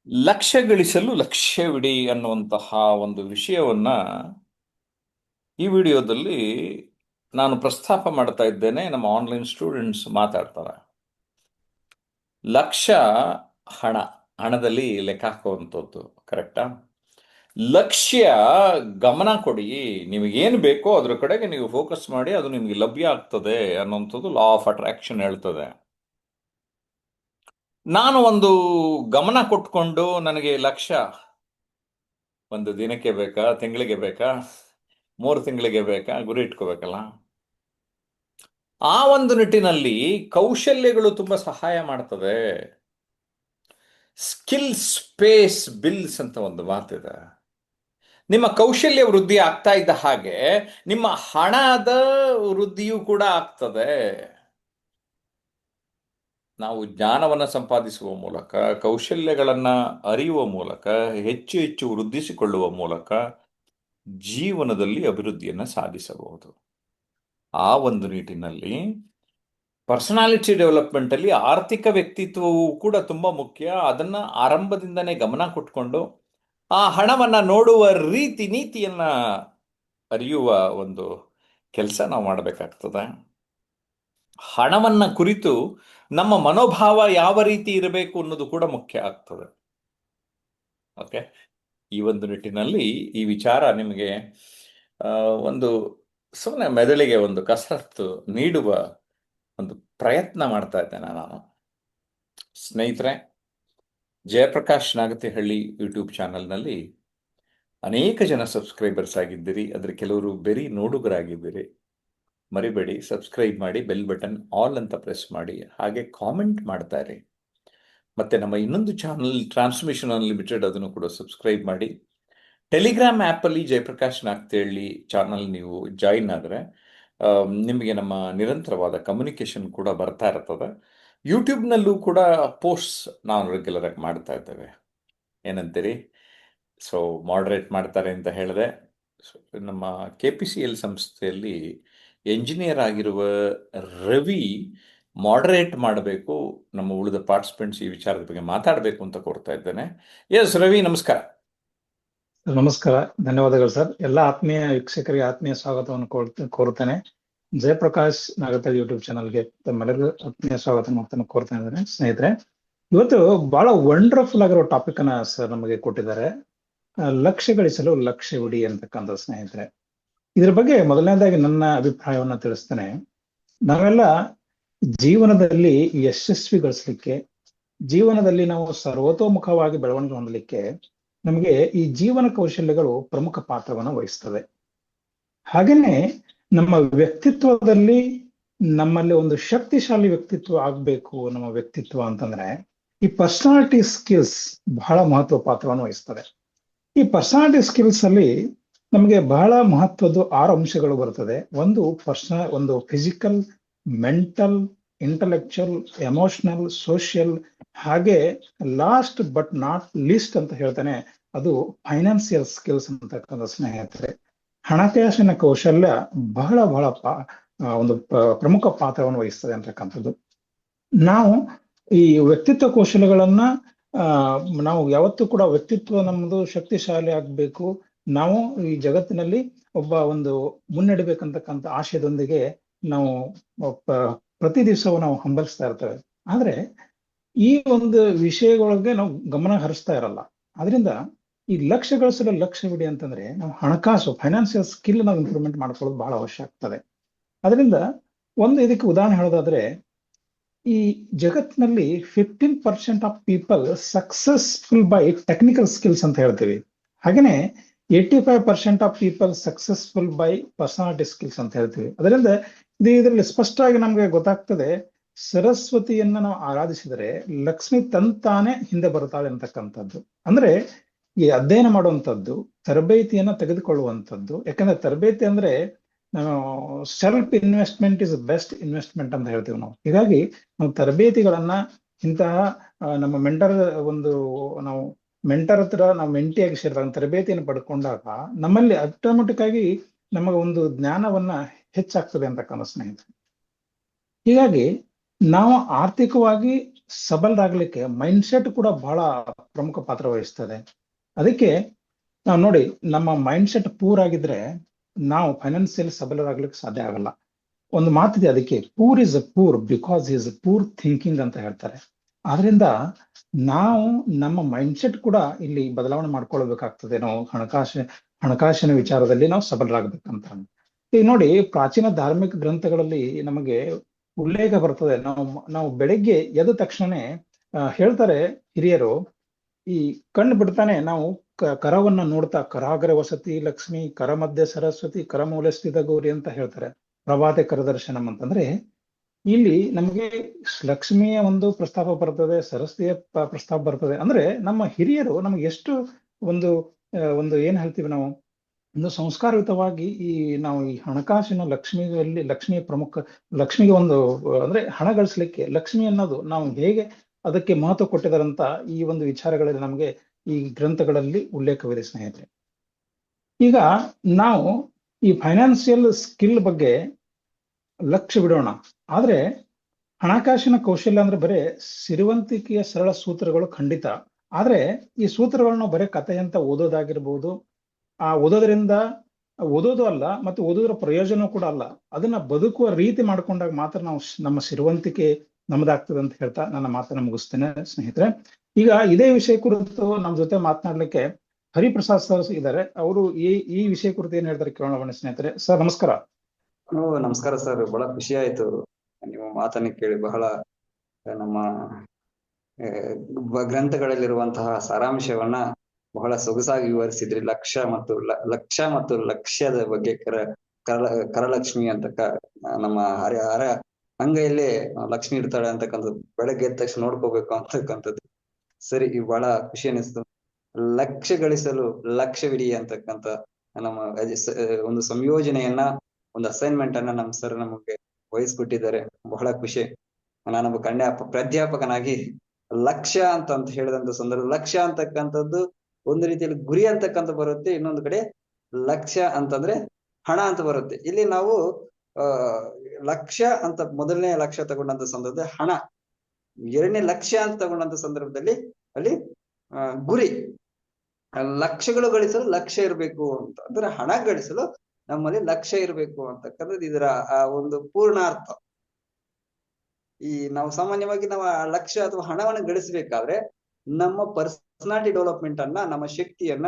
ಲಕ್ಷ್ಯ ಗಳಿಸಲು ಲಕ್ಷ್ಯವಿಡಿ ಅನ್ನುವಂತಹ ಒಂದು ವಿಷಯವನ್ನ ಈ ವಿಡಿಯೋದಲ್ಲಿ ನಾನು ಪ್ರಸ್ತಾಪ ಮಾಡ್ತಾ ಇದ್ದೇನೆ. ನಮ್ಮ ಆನ್ಲೈನ್ ಸ್ಟೂಡೆಂಟ್ಸ್ ಮಾತಾಡ್ತಾರೆ. ಲಕ್ಷ್ಯ ಹಣ, ಹಣದಲ್ಲಿ ಲೆಕ್ಕ ಹಾಕುವಂಥದ್ದು, ಕರೆಕ್ಟಾ? ಲಕ್ಷ್ಯ ಗಮನ ಕೊಡಿ, ನಿಮಗೇನು ಬೇಕೋ ಅದ್ರ ಕಡೆಗೆ ನೀವು ಫೋಕಸ್ ಮಾಡಿ, ಅದು ನಿಮಗೆ ಲಭ್ಯ ಆಗ್ತದೆ ಅನ್ನುವಂಥದ್ದು ಲಾ ಆಫ್ ಅಟ್ರಾಕ್ಷನ್ ಹೇಳ್ತದೆ. ನಾನು ಒಂದು ಗಮನ ಕೊಟ್ಕೊಂಡು ನನಗೆ ಲಕ್ಷ್ಯ ಒಂದು ದಿನಕ್ಕೆ ಬೇಕಾ, ತಿಂಗಳಿಗೆ ಬೇಕಾ, 3 ತಿಂಗಳಿಗೆ ಬೇಕಾ, ಗುರಿ ಇಟ್ಕೋಬೇಕಲ್ಲ. ಆ ಒಂದು ನಿಟ್ಟಿನಲ್ಲಿ ಕೌಶಲ್ಯಗಳು ತುಂಬಾ ಸಹಾಯ ಮಾಡ್ತದೆ. ಸ್ಕಿಲ್ ಸ್ಪೇಸ್ ಬಿಲ್ಸ್ ಅಂತ ಒಂದು ಮಾತಿದೆ. ನಿಮ್ಮ ಕೌಶಲ್ಯ ವೃದ್ಧಿ ಆಗ್ತಾ ಇದ್ದ ಹಾಗೆ ನಿಮ್ಮ ಹಣದ ವೃದ್ಧಿಯೂ ಕೂಡ ಆಗ್ತದೆ. ನಾವು ಜ್ಞಾನವನ್ನು ಸಂಪಾದಿಸುವ ಮೂಲಕ, ಕೌಶಲ್ಯಗಳನ್ನು ಅರಿಯುವ ಮೂಲಕ, ಹೆಚ್ಚು ಹೆಚ್ಚು ವೃದ್ಧಿಸಿಕೊಳ್ಳುವ ಮೂಲಕ ಜೀವನದಲ್ಲಿ ಅಭಿವೃದ್ಧಿಯನ್ನು ಸಾಧಿಸಬಹುದು. ಆ ಒಂದು ನಿಟ್ಟಿನಲ್ಲಿ ಪರ್ಸನಾಲಿಟಿ ಡೆವಲಪ್ಮೆಂಟಲ್ಲಿ ಆರ್ಥಿಕ ವ್ಯಕ್ತಿತ್ವವು ಕೂಡ ತುಂಬ ಮುಖ್ಯ. ಅದನ್ನು ಆರಂಭದಿಂದನೇ ಗಮನ ಕೊಟ್ಕೊಂಡು ಆ ಹಣವನ್ನು ನೋಡುವ ರೀತಿ ನೀತಿಯನ್ನು ಅರಿಯುವ ಒಂದು ಕೆಲಸ ನಾವು ಮಾಡಬೇಕಾಗ್ತದೆ. ಹಣವನ್ನು ಕುರಿತು ನಮ್ಮ ಮನೋಭಾವ ಯಾವ ರೀತಿ ಇರಬೇಕು ಅನ್ನೋದು ಕೂಡ ಮುಖ್ಯ ಆಗ್ತದೆ. ಓಕೆ, ಈ ಒಂದು ನಿಟ್ಟಿನಲ್ಲಿ ಈ ವಿಚಾರ ನಿಮಗೆ ಒಂದು ಸುಮ್ಮನೆ ಮೆದುಳಿಗೆ ಒಂದು ಕಸರತ್ತು ನೀಡುವ ಒಂದು ಪ್ರಯತ್ನ ಮಾಡ್ತಾ ಇದ್ದೇನೆ ನಾನು. ಸ್ನೇಹಿತರೆ, ಜಯಪ್ರಕಾಶ್ ನಾಗತಿಹಳ್ಳಿ ಯೂಟ್ಯೂಬ್ ಚಾನಲ್ನಲ್ಲಿ ಅನೇಕ ಜನ ಸಬ್ಸ್ಕ್ರೈಬರ್ಸ್ ಆಗಿದ್ದೀರಿ. ಅದರ ಕೆಲವರು ಬರೀ ನೋಡುಗರಾಗಿದ್ದೀರಿ. ಮರಿಬೇಡಿ, ಸಬ್ಸ್ಕ್ರೈಬ್ ಮಾಡಿ, ಬೆಲ್ ಬಟನ್ ಆಲ್ ಅಂತ ಪ್ರೆಸ್ ಮಾಡಿ, ಹಾಗೆ ಕಾಮೆಂಟ್ ಮಾಡ್ತಾ ಇರಿ. ಮತ್ತೆ ನಮ್ಮ ಇನ್ನೊಂದು ಚಾನಲ್ ಟ್ರಾನ್ಸ್ಮಿಷನ್ ಅನ್ಲಿಮಿಟೆಡ್, ಅದನ್ನು ಕೂಡ ಸಬ್ಸ್ಕ್ರೈಬ್ ಮಾಡಿ. ಟೆಲಿಗ್ರಾಮ್ ಆ್ಯಪಲ್ಲಿ ಜಯಪ್ರಕಾಶ್ ನಾಗ್ತಿಹಳ್ಳಿ ಚಾನಲ್ ನೀವು ಜಾಯಿನ್ ಆದರೆ ನಿಮಗೆ ನಮ್ಮ ನಿರಂತರವಾದ ಕಮ್ಯುನಿಕೇಷನ್ ಕೂಡ ಬರ್ತಾ ಇರ್ತದೆ. ಯೂಟ್ಯೂಬ್ನಲ್ಲೂ ಕೂಡ ಪೋಸ್ಟ್ಸ್ ನಾವು ರೆಗ್ಯುಲರ್ ಆಗಿ ಮಾಡ್ತಾ ಇದ್ದೇವೆ. ಏನಂತೀರಿ? ಸೊ ಮಾಡ್ರೇಟ್ ಮಾಡ್ತಾರೆ ಅಂತ ಹೇಳಿದೆ. ನಮ್ಮ KPCL ಸಂಸ್ಥೆಯಲ್ಲಿ ಎಂಜಿನಿಯರ್ ಆಗಿರುವ ರವಿ ಮಾಡರೇಟ್ ಮಾಡಬೇಕು, ನಮ್ಮ ಉಳಿದ ಪಾರ್ಟಿಸಿಪೆಂಟ್ಸ್ ಈ ವಿಚಾರದ ಬಗ್ಗೆ ಮಾತಾಡಬೇಕು ಅಂತ ಕೋರ್ತಾ ಇದ್ದೇನೆ. ಎಸ್ ರವಿ, ನಮಸ್ಕಾರ. ನಮಸ್ಕಾರ, ಧನ್ಯವಾದಗಳು ಸರ್. ಎಲ್ಲ ಆತ್ಮೀಯ ವೀಕ್ಷಕರಿಗೆ ಆತ್ಮೀಯ ಸ್ವಾಗತವನ್ನು ಕೋರುತ್ತೇನೆ. ಜಯಪ್ರಕಾಶ್ ನಾಗತಿಹಳ್ಳಿ ಯೂಟ್ಯೂಬ್ ಚಾನಲ್ಗೆ ತಮ್ಮೆಲ್ಲರಿಗೂ ಆತ್ಮೀಯ ಸ್ವಾಗತ ಕೋರ್ತಾ ಇದ್ದೇನೆ. ಸ್ನೇಹಿತರೆ, ಇವತ್ತು ಬಹಳ ವಂಡರ್ಫುಲ್ ಆಗಿರೋ ಟಾಪಿಕ್ ಅನ್ನ ಸರ್ ನಮಗೆ ಕೊಟ್ಟಿದ್ದಾರೆ. ಲಕ್ಷ್ಯ ಗಳಿಸಲು ಲಕ್ಷ್ಯವಿಡಿ ಅಂತಕ್ಕಂಥ. ಸ್ನೇಹಿತರೆ, ಇದ್ರ ಬಗ್ಗೆ ಮೊದಲನೇದಾಗಿ ನನ್ನ ಅಭಿಪ್ರಾಯವನ್ನ ತಿಳಿಸ್ತೇನೆ. ನಾವೆಲ್ಲ ಜೀವನದಲ್ಲಿ ಯಶಸ್ವಿ ಗಳಿಸ್ಲಿಕ್ಕೆ, ಜೀವನದಲ್ಲಿ ನಾವು ಸರ್ವತೋಮುಖವಾಗಿ ಬೆಳವಣಿಗೆ ಹೊಂದಲಿಕ್ಕೆ ನಮಗೆ ಈ ಜೀವನ ಕೌಶಲ್ಯಗಳು ಪ್ರಮುಖ ಪಾತ್ರವನ್ನು ವಹಿಸ್ತವೆ. ಹಾಗೇನೆ ನಮ್ಮ ವ್ಯಕ್ತಿತ್ವದಲ್ಲಿ ನಮ್ಮಲ್ಲಿ ಒಂದು ಶಕ್ತಿಶಾಲಿ ವ್ಯಕ್ತಿತ್ವ ಆಗ್ಬೇಕು. ನಮ್ಮ ವ್ಯಕ್ತಿತ್ವ ಅಂತಂದ್ರೆ ಈ ಪರ್ಸನಾಲಿಟಿ ಸ್ಕಿಲ್ಸ್ ಬಹಳ ಮಹತ್ವ ಪಾತ್ರವನ್ನು ವಹಿಸ್ತದೆ. ಈ ಪರ್ಸನಾಲಿಟಿ ಸ್ಕಿಲ್ಸ್ ಅಲ್ಲಿ ನಮಗೆ ಬಹಳ ಮಹತ್ವದ 6 ಅಂಶಗಳು ಬರ್ತದೆ. ಒಂದು physical, mental, intellectual, emotional, social, ಹಾಗೆ ಲಾಸ್ಟ್ ಬಟ್ ನಾಟ್ ಲೀಸ್ಟ್ ಅಂತ ಹೇಳ್ತಾನೆ, ಅದು ಫೈನಾನ್ಸಿಯಲ್ ಸ್ಕಿಲ್ಸ್ ಅಂತಕ್ಕಂಥ. ಸ್ನೇಹಿತರೆ, ಹಣಕಾಸಿನ ಕೌಶಲ್ಯ ಬಹಳ ಬಹಳ ಒಂದು ಪ್ರಮುಖ ಪಾತ್ರವನ್ನು ವಹಿಸ್ತದೆ ಅಂತಕ್ಕಂಥದ್ದು. ನಾವು ಈ ವ್ಯಕ್ತಿತ್ವ ಕೌಶಲ್ಯಗಳನ್ನ ನಾವು ಯಾವತ್ತೂ ಕೂಡ ವ್ಯಕ್ತಿತ್ವ ನಮ್ಮದು ಶಕ್ತಿಶಾಲಿ ಆಗ್ಬೇಕು, ನಾವು ಈ ಜಗತ್ತಿನಲ್ಲಿ ಒಂದು ಮುನ್ನಡೆಬೇಕಂತಕ್ಕಂಥ ಆಶಯದೊಂದಿಗೆ ನಾವು ಪ್ರತಿ ದಿವಸವೂ ನಾವು ಹಂಬಲಿಸ್ತಾ ಇರ್ತೇವೆ. ಆದ್ರೆ ಈ ಒಂದು ವಿಷಯಗಳಿಗೆ ನಾವು ಗಮನ ಹರಿಸ್ತಾ ಇರಲ್ಲ. ಅದರಿಂದ ಈ ಲಕ್ಷ್ಯ ಗಳಿಸಲು ಲಕ್ಷ್ಯವಿಡಿ ಅಂತಂದ್ರೆ ನಾವು ಹಣಕಾಸು ಫೈನಾನ್ಸಿಯಲ್ ಸ್ಕಿಲ್ ನಾವು ಇಂಪ್ರೂವ್ಮೆಂಟ್ ಮಾಡ್ಕೊಳ್ಳೋದು ಬಹಳ ಅವಶ್ಯ ಆಗ್ತದೆ. ಅದರಿಂದ ಇದಕ್ಕೆ ಉದಾಹರಣೆ ಹೇಳೋದಾದ್ರೆ, ಈ ಜಗತ್ತಿನಲ್ಲಿ 15% of people successful by technical skills ಅಂತ ಹೇಳ್ತೀವಿ. ಹಾಗೇನೆ 85% of people successful by personality skills ಅಂತ ಹೇಳ್ತೀವಿ. ಅದರಿಂದ ಇದರಲ್ಲಿ ಸ್ಪಷ್ಟವಾಗಿ ನಮ್ಗೆ ಗೊತ್ತಾಗ್ತದೆ, ಸರಸ್ವತಿಯನ್ನ ನಾವು ಆರಾಧಿಸಿದರೆ ಲಕ್ಷ್ಮಿ ತಂತಾನೆ ಹಿಂದೆ ಬರುತ್ತಾಳೆ ಅಂತಕ್ಕಂಥದ್ದು. ಅಂದ್ರೆ ಈ ಅಧ್ಯಯನ ಮಾಡುವಂಥದ್ದು, ತರಬೇತಿಯನ್ನ ತೆಗೆದುಕೊಳ್ಳುವಂಥದ್ದು. ಯಾಕಂದ್ರೆ ತರಬೇತಿ ಅಂದ್ರೆ self investment is best investment ಅಂತ ಹೇಳ್ತೀವಿ ನಾವು. ಹೀಗಾಗಿ ನಾವು ತರಬೇತಿಗಳನ್ನ ಇಂತಹ ನಮ್ಮ ನಾವು ಮೆಂಟರ್ ಹತ್ರ ನಾವು ಮೆಂಟಿಯಾಗಿ ಸೇರಿದಾಗ, ತರಬೇತಿಯನ್ನು ಪಡ್ಕೊಂಡಾಗ ನಮ್ಮಲ್ಲಿ ಆಟೋಮೆಟಿಕ್ ಆಗಿ ನಮಗೆ ಒಂದು ಜ್ಞಾನವನ್ನ ಹೆಚ್ಚಾಗ್ತದೆ ಅಂತಕ್ಕಂಥ. ಸ್ನೇಹಿತರೆ, ಹೀಗಾಗಿ ನಾವು ಆರ್ಥಿಕವಾಗಿ ಸಬಲರಾಗ್ಲಿಕ್ಕೆ ಮೈಂಡ್ ಸೆಟ್ ಕೂಡ ಬಹಳ ಪ್ರಮುಖ ಪಾತ್ರ ವಹಿಸ್ತದೆ. ಅದಕ್ಕೆ ನಾವು ನೋಡಿ, ನಮ್ಮ ಮೈಂಡ್ ಸೆಟ್ ಪೂರ್ ಆಗಿದ್ರೆ ನಾವು ಫೈನಾನ್ಸಿಯಲ್ ಸಬಲರಾಗ್ಲಿಕ್ಕೆ ಸಾಧ್ಯ ಆಗಲ್ಲ. ಒಂದು ಮಾತಿದೆ, ಅದಕ್ಕೆ poor is a poor because is poor thinking ಅಂತ ಹೇಳ್ತಾರೆ. ಆದ್ರಿಂದ ನಾವು ನಮ್ಮ ಮೈಂಡ್ ಸೆಟ್ ಕೂಡ ಇಲ್ಲಿ ಬದಲಾವಣೆ ಮಾಡ್ಕೊಳ್ಬೇಕಾಗ್ತದೆ. ನಾವು ಹಣಕಾಸಿನ ವಿಚಾರದಲ್ಲಿ ನಾವು ಸಬಲರಾಗಬೇಕಂತ. ಈಗ ನೋಡಿ, ಪ್ರಾಚೀನ ಧಾರ್ಮಿಕ ಗ್ರಂಥಗಳಲ್ಲಿ ನಮಗೆ ಉಲ್ಲೇಖ ಬರ್ತದೆ. ನಾವು ಬೆಳಗ್ಗೆ ಎದ್ದ ತಕ್ಷಣನೇ ಹೇಳ್ತಾರೆ ಹಿರಿಯರು, ಈ ಕಣ್ಣು ಬಿಡ್ತಾನೆ ನಾವು ಕರವನ್ನ ನೋಡ್ತಾ ಕರಾಗ್ರೆ ವಸತಿ ಲಕ್ಷ್ಮಿ, ಕರ ಮಧ್ಯೆ ಸರಸ್ವತಿ, ಕರಮೂಲೆ ಸ್ಥಿತ ಗೌರಿ ಅಂತ ಹೇಳ್ತಾರೆ. ಪ್ರಭಾತೆ ಕರದರ್ಶನಂ ಅಂತಂದ್ರೆ ಇಲ್ಲಿ ನಮಗೆ ಲಕ್ಷ್ಮಿಯ ಒಂದು ಪ್ರಸ್ತಾಪ ಬರ್ತದೆ, ಸರಸ್ವತಿಯ ಪ್ರಸ್ತಾಪ ಬರ್ತದೆ. ಅಂದ್ರೆ ನಮ್ಮ ಹಿರಿಯರು ನಮಗೆ ಎಷ್ಟು ಒಂದು ಒಂದು ಏನ್ ಹೇಳ್ತೀವಿ ನಾವು, ಒಂದು ಸಂಸ್ಕಾರಯುತವಾಗಿ ನಾವು ಈ ಹಣಕಾಸಿನ ಲಕ್ಷ್ಮಿಯ ಪ್ರಮುಖ ಲಕ್ಷ್ಮಿಗೆ ಒಂದು ಅಂದ್ರೆ ಹಣ ಗಳಿಸ್ಲಿಕ್ಕೆ ಲಕ್ಷ್ಮಿ ಅನ್ನೋದು ನಾವು ಹೇಗೆ ಅದಕ್ಕೆ ಮಹತ್ವ ಕೊಟ್ಟಿದಾರಂತ ಈ ಒಂದು ವಿಚಾರಗಳಲ್ಲಿ ನಮಗೆ ಈ ಗ್ರಂಥಗಳಲ್ಲಿ ಉಲ್ಲೇಖವಿದೆ ಸ್ನೇಹಿತರೆ. ಈಗ ನಾವು ಈ ಫೈನಾನ್ಸಿಯಲ್ ಸ್ಕಿಲ್ ಬಗ್ಗೆ ಲಕ್ಷ್ಯ ಬಿಡೋಣ. ಆದ್ರೆ ಹಣಕಾಸಿನ ಕೌಶಲ್ಯ ಅಂದ್ರೆ ಬರೇ ಸಿರಿವಂತಿಕೆಯ ಸರಳ ಸೂತ್ರಗಳು ಖಂಡಿತ. ಆದ್ರೆ ಈ ಸೂತ್ರಗಳನ್ನ ಬರೇ ಕಥೆ ಅಂತ ಓದೋದಾಗಿರ್ಬೋದು, ಓದೋದು ಅಲ್ಲ, ಮತ್ತೆ ಓದೋದ್ರ ಪ್ರಯೋಜನ ಕೂಡ ಅಲ್ಲ. ಅದನ್ನ ಬದುಕುವ ರೀತಿ ಮಾಡ್ಕೊಂಡಾಗ ಮಾತ್ರ ನಾವು ನಮ್ಮ ಸಿರಿವಂತಿಕೆ ನಮ್ದಾಗ್ತದೆ ಅಂತ ಹೇಳ್ತಾ ನನ್ನ ಮಾತನ್ನ ಮುಗಿಸ್ತೇನೆ ಸ್ನೇಹಿತರೆ. ಈಗ ಇದೇ ವಿಷಯ ಕುರಿತು ನಮ್ಮ ಜೊತೆ ಮಾತನಾಡ್ಲಿಕ್ಕೆ ಹರಿಪ್ರಸಾದ್ ಸರ್ ಇದ್ದಾರೆ. ಅವರು ಈ ವಿಷಯ ಕುರಿತು ಏನ್ ಹೇಳ್ತಾರೆ ಕೇಳೋಣ ಸ್ನೇಹಿತರೆ. ಸರ್ ನಮಸ್ಕಾರ. ನಮಸ್ಕಾರ ಸರ್, ಬಹಳ ಖುಷಿ ಆಯ್ತು ನಿಮ್ಮ ಮಾತನ್ನ ಕೇಳಿ. ಬಹಳ ನಮ್ಮ ಗ್ರಂಥಗಳಲ್ಲಿರುವಂತಹ ಸಾರಾಂಶವನ್ನ ಬಹಳ ಸೊಗಸಾಗಿ ವಿವರಿಸಿದ್ರಿ. ಲಕ್ಷ್ಯ ಮತ್ತು ಲಕ್ಷ್ಯದ ಬಗ್ಗೆ ಕರಲಕ್ಷ್ಮಿ ಅಂತ ನಮ್ಮ ಹರ ಅಂಗೈಯಲ್ಲೇ ಲಕ್ಷ್ಮಿ ಇರ್ತಾಳೆ ಅಂತಕ್ಕಂಥದ್ದು, ಬೆಳಗ್ಗೆ ಎದ್ದ ತಕ್ಷಣ ನೋಡ್ಕೋಬೇಕು ಅಂತಕ್ಕಂಥದ್ದು. ಸರಿ, ಬಹಳ ಖುಷಿ ಅನಿಸ್ತು. ಲಕ್ಷ್ಯ ಗಳಿಸಲು ಲಕ್ಷ್ಯವಿಡಿ ಅಂತಕ್ಕಂಥ ನಮ್ಮ ಒಂದು ಸಂಯೋಜನೆಯನ್ನ, ಒಂದು ಅಸೈನ್ಮೆಂಟ್ ಅನ್ನ ನಮ್ಮ ಸರ್ ನಮಗೆ ವಹಿಸ್ಕೊಟ್ಟಿದ್ದಾರೆ. ಬಹಳ ಖುಷಿ. ನಾನೊಬ್ಬ ಪ್ರಾಧ್ಯಾಪಕನಾಗಿ ಲಕ್ಷ್ಯ ಅಂತ ಹೇಳಿದಂತ ಸಂದರ್ಭ, ಲಕ್ಷ್ಯ ಅಂತಕ್ಕಂಥದ್ದು ಒಂದು ರೀತಿಯಲ್ಲಿ ಗುರಿ ಅಂತಕ್ಕಂಥ ಬರುತ್ತೆ, ಇನ್ನೊಂದು ಕಡೆ ಲಕ್ಷ್ಯ ಅಂತಂದ್ರೆ ಹಣ ಅಂತ ಬರುತ್ತೆ. ಇಲ್ಲಿ ನಾವು ಲಕ್ಷ್ಯ ಅಂತ ಮೊದಲನೇ ಲಕ್ಷ್ಯ ತಗೊಂಡಂತ ಸಂದರ್ಭದಲ್ಲಿ ಹಣ, ಎರಡನೇ ಲಕ್ಷ್ಯ ಅಂತ ತಗೊಂಡಂತ ಸಂದರ್ಭದಲ್ಲಿ ಅಲ್ಲಿ ಗುರಿ. ಲಕ್ಷ್ಯಗಳು ಗಳಿಸಲು ಲಕ್ಷ್ಯ ಇರಬೇಕು ಅಂತ ಅಂದ್ರೆ ಹಣ ಗಳಿಸಲು ನಮ್ಮಲ್ಲಿ ಲಕ್ಷ್ಯ ಇರಬೇಕು ಅಂತಕ್ಕಂಥದ್ದು ಇದರ ಒಂದು ಪೂರ್ಣಾರ್ಥ. ನಾವು ಸಾಮಾನ್ಯವಾಗಿ ನಾವು ಲಕ್ಷ್ಯ ಅಥವಾ ಹಣವನ್ನು ಗಳಿಸಬೇಕಾದ್ರೆ ನಮ್ಮ ಪರ್ಸನಾಲಿಟಿ ಡೆವಲಪ್ಮೆಂಟ್ ಅನ್ನ, ನಮ್ಮ ಶಕ್ತಿಯನ್ನ,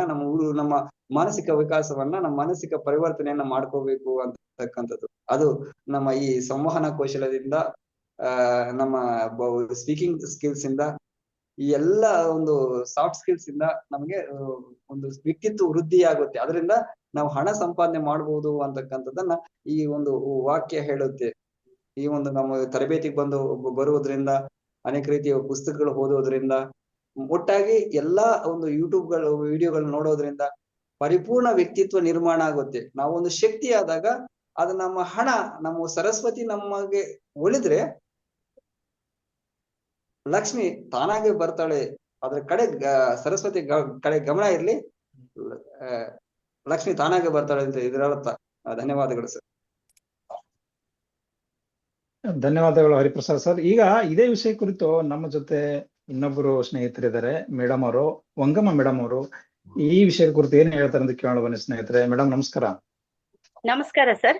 ನಮ್ಮ ಮಾನಸಿಕ ವಿಕಾಸವನ್ನ, ನಮ್ಮ ಮಾನಸಿಕ ಪರಿವರ್ತನೆಯನ್ನ ಮಾಡ್ಕೋಬೇಕು ಅಂತಕ್ಕಂಥದ್ದು. ಅದು ನಮ್ಮ ಈ ಸಂವಹನ ಕೌಶಲ್ಯದಿಂದ, ನಮ್ಮ ಸ್ಪೀಕಿಂಗ್ ಸ್ಕಿಲ್ಸ್ ಇಂದ, ಈ ಎಲ್ಲ ಒಂದು ಸಾಫ್ಟ್ ಸ್ಕಿಲ್ಸ್ ಇಂದ ನಮಗೆ ಒಂದು ವ್ಯಕ್ತಿತ್ವ ವೃದ್ಧಿ ಆಗುತ್ತೆ. ಅದರಿಂದ ನಾವು ಹಣ ಸಂಪಾದನೆ ಮಾಡಬಹುದು ಅಂತಕ್ಕಂಥದ್ದನ್ನ ಈ ಒಂದು ವಾಕ್ಯ ಹೇಳುತ್ತೆ. ಈ ಒಂದು ನಮ್ಮ ತರಬೇತಿಗೆ ಬರುವುದರಿಂದ, ಅನೇಕ ರೀತಿಯ ಪುಸ್ತಕಗಳು ಓದೋದ್ರಿಂದ, ಒಟ್ಟಾಗಿ ಎಲ್ಲಾ ಒಂದು ವಿಡಿಯೋಗಳು ನೋಡೋದ್ರಿಂದ ಪರಿಪೂರ್ಣ ವ್ಯಕ್ತಿತ್ವ ನಿರ್ಮಾಣ ಆಗುತ್ತೆ. ನಾವೊಂದು ಶಕ್ತಿ ಆದಾಗ ಅದು ನಮ್ಮ ಹಣ, ನಮ್ಮ ಸರಸ್ವತಿ ನಮಗೆ ಒಲಿದ್ರೆ ಲಕ್ಷ್ಮಿ ತಾನಾಗೆ ಬರ್ತಾಳೆ. ಅದ್ರ ಕಡೆ ಸರಸ್ವತಿ ಕಡೆ ಗಮನ ಇರ್ಲಿ, ಲಕ್ಷ್ಮಿ ತಾನಾಗೆ ಬರ್ತಾಳೆ ಅಂತ ಇದರ ಅರ್ಥ. ಧನ್ಯವಾದಗಳು ಸರ್. ಧನ್ಯವಾದಗಳು ಹರಿಪ್ರಸಾದ್ ಸರ್. ಈಗ ಇದೇ ವಿಷಯ ಕುರಿತು ನಮ್ಮ ಜೊತೆ ಇನ್ನೊಬ್ಬರು ಸ್ನೇಹಿತರಿದ್ದಾರೆ, ಮೇಡಮ್ ಅವರು, ವಂಗಮ್ಮ ಮೇಡಮ್ ಅವರು. ಈ ವಿಷಯದ ಕುರಿತು ಏನ್ ಹೇಳ್ತಾರೆ ಅಂತ ಕೇಳೋಣ ಬನ್ನಿ ಸ್ನೇಹಿತರೆ. ಮೇಡಮ್ ನಮಸ್ಕಾರ. ನಮಸ್ಕಾರ ಸರ್.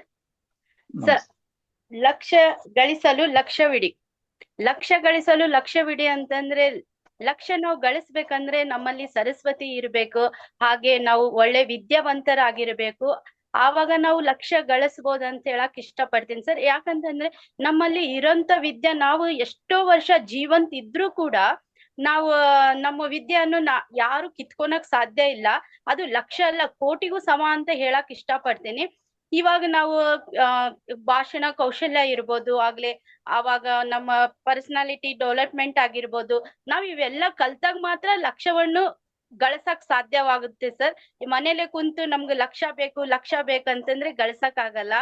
ಲಕ್ಷ್ಯ ಗಳಿಸಲು ಲಕ್ಷ್ಯವಿಡಿ. ಲಕ್ಷ್ಯ ಗಳಿಸಲು ಲಕ್ಷ್ಯವಿಡಿ ಅಂತಂದ್ರೆ, ಲಕ್ಷ್ಯ ನಾವು ಗಳಿಸ್ಬೇಕಂದ್ರೆ ನಮ್ಮಲ್ಲಿ ಸರಸ್ವತಿ ಇರ್ಬೇಕು, ಹಾಗೆ ನಾವು ಒಳ್ಳೆ ವಿದ್ಯಾವಂತರಾಗಿರ್ಬೇಕು. ಆವಾಗ ನಾವು ಲಕ್ಷ್ಯ ಗಳಿಸ್ಬೋದು ಅಂತ ಹೇಳಕ್ ಇಷ್ಟಪಡ್ತೀನಿ ಸರ್. ಯಾಕಂತಂದ್ರೆ ನಮ್ಮಲ್ಲಿ ಇರೋಂತ ವಿದ್ಯೆ, ನಾವು ಎಷ್ಟೋ ವರ್ಷ ಜೀವಂತ ಇದ್ರೂ ಕೂಡ ನಾವು ನಮ್ಮ ವಿದ್ಯೆಯನ್ನು ಯಾರು ಕಿತ್ಕೊಳಕ್ ಸಾಧ್ಯ ಇಲ್ಲ. ಅದು ಲಕ್ಷ ಅಲ್ಲ, ಕೋಟಿಗೂ ಸಮ ಅಂತ ಹೇಳಕ್ ಇಷ್ಟಪಡ್ತೀನಿ. ಇವಾಗ ನಾವು ಭಾಷಣ ಕೌಶಲ್ಯ ಇರ್ಬೋದು, ಆಗ್ಲೇ ಆವಾಗ ನಮ್ಮ ಪರ್ಸನಾಲಿಟಿ ಡೆವಲಪ್ಮೆಂಟ್ ಆಗಿರ್ಬೋದು, ನಾವ್ ಇವೆಲ್ಲ ಕಲ್ತಾಗ ಮಾತ್ರ ಲಕ್ಷ್ಯವನ್ನು ಗಳಸಕ್ ಸಾಧ್ಯವಾಗುತ್ತೆ ಸರ್. ಮನೇಲೆ ಕುಂತು ನಮ್ಗೆ ಲಕ್ಷ್ಯ ಬೇಕಂತಂದ್ರೆ ಗಳಸಕ್ ಆಗಲ್ಲ.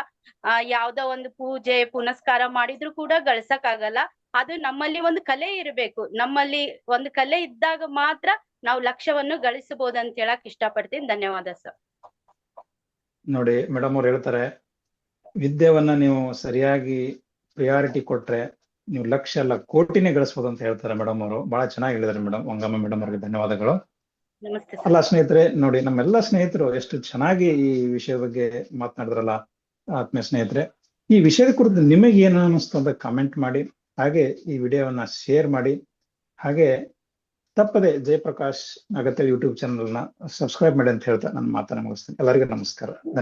ಯಾವ್ದೋ ಒಂದು ಪೂಜೆ ಪುನಸ್ಕಾರ ಮಾಡಿದ್ರು ಕೂಡ ಗಳಸಕ್ ಆಗಲ್ಲ. ಅದು ನಮ್ಮಲ್ಲಿ ಒಂದು ಕಲೆ ಇರಬೇಕು. ನಮ್ಮಲ್ಲಿ ಒಂದು ಕಲೆ ಇದ್ದಾಗ ಮಾತ್ರ ನಾವು ಲಕ್ಷ್ಯವನ್ನು ಗಳಿಸಬಹುದು ಅಂತ ಹೇಳಕ್ ಇಷ್ಟಪಡ್ತೀನಿ. ಧನ್ಯವಾದ ಸರ್. ನೋಡಿ ಮೇಡಮ್ ಅವ್ರು ಹೇಳ್ತಾರೆ, ವಿದ್ಯೆವನ್ನ ನೀವು ಸರಿಯಾಗಿ ಪ್ರಿಯಾರಿಟಿ ಕೊಟ್ರೆ ನೀವು ಲಕ್ಷ ಅಲ್ಲ ಕೋಟಿನೇ ಗಳಿಸ್ಬೋದು ಅಂತ ಹೇಳ್ತಾರೆ ಮೇಡಮ್ ಅವರು. ಬಹಳ ಚೆನ್ನಾಗಿ ಹೇಳಿದ್ದಾರೆ ಮೇಡಮ್. ವಂಗಮ್ಮ ಮೇಡಮ್ ಅವರಿಗೆ ಧನ್ಯವಾದಗಳು. ನಮಸ್ತೆ ಸರ್. ಅಲ್ಲ ಸ್ನೇಹಿತರೆ, ನೋಡಿ ನಮ್ಮೆಲ್ಲ ಸ್ನೇಹಿತರು ಎಷ್ಟು ಚೆನ್ನಾಗಿ ಈ ವಿಷಯ ಬಗ್ಗೆ ಮಾತನಾಡಿದ್ರಲ್ಲ ಆತ್ಮೀಯ ಸ್ನೇಹಿತರೆ. ಈ ವಿಷಯದ ಕುರಿತು ನಿಮಗೆ ಏನು ಅನಿಸ್ತು ಅಂತ ಕಮೆಂಟ್ ಮಾಡಿ, ಹಾಗೆ ಈ ವಿಡಿಯೋವನ್ನ ಶೇರ್ ಮಾಡಿ, ಹಾಗೆ ತಪ್ಪದೆ ಜಯಪ್ರಕಾಶ್ ನಗತೆ ಯೂಟ್ಯೂಬ್ ಚಾನಲ್ನ ಸಬ್ಸ್ಕ್ರೈಬ್ ಮಾಡಿ ಅಂತ ಹೇಳ್ತಾ ನನ್ನ ಮಾತನ್ನ ಮುಗಿಸ್ತೀನಿ. ಎಲ್ಲರಿಗೂ ನಮಸ್ಕಾರ.